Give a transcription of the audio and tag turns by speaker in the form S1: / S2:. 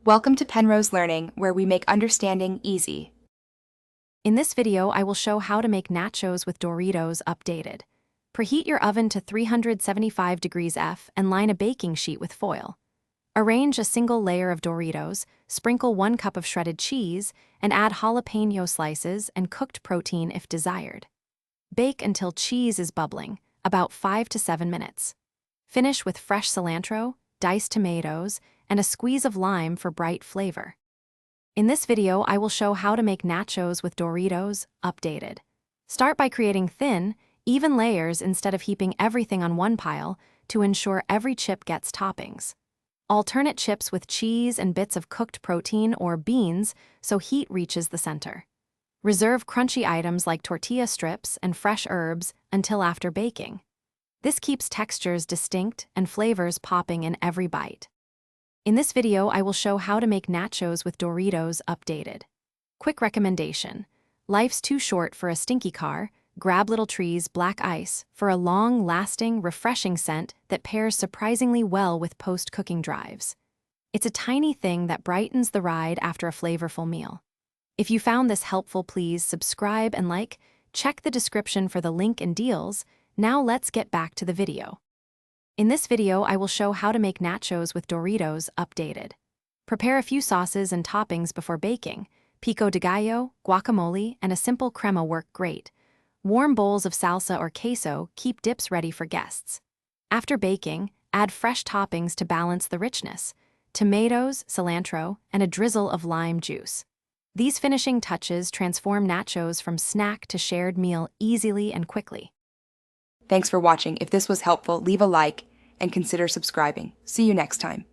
S1: Welcome to Penrose Learning, where we make understanding easy.
S2: In this video, I will show how to make nachos with Doritos updated. Preheat your oven to 375 degrees F and line a baking sheet with foil. Arrange a single layer of Doritos, sprinkle 1 cup of shredded cheese, and add jalapeno slices and cooked protein if desired. Bake until cheese is bubbling, about 5 to 7 minutes. Finish with fresh cilantro, diced tomatoes, and a squeeze of lime for bright flavor. In this video, I will show how to make nachos with Doritos updated. Start by creating thin, even layers instead of heaping everything on one pile to ensure every chip gets toppings. Alternate chips with cheese and bits of cooked protein or beans so heat reaches the center. Reserve crunchy items like tortilla strips and fresh herbs until after baking. This keeps textures distinct and flavors popping in every bite. In this video, I will show how to make nachos with Doritos updated. Quick recommendation: life's too short for a stinky car. Grab Little Tree's Black Ice for a long-lasting, refreshing scent that pairs surprisingly well with post-cooking drives. It's a tiny thing that brightens the ride after a flavorful meal. If you found this helpful, please subscribe and like. Check the description for the link and deals. Now let's get back to the video. In this video, I will show how to make nachos with Doritos updated. Prepare a few sauces and toppings before baking. Pico de gallo, guacamole, and a simple crema work great. Warm bowls of salsa or queso keep dips ready for guests. After baking, add fresh toppings to balance the richness: tomatoes, cilantro, and a drizzle of lime juice. These finishing touches transform nachos from snack to shared meal easily and quickly.
S1: Thanks for watching. If this was helpful, leave a like and consider subscribing. See you next time.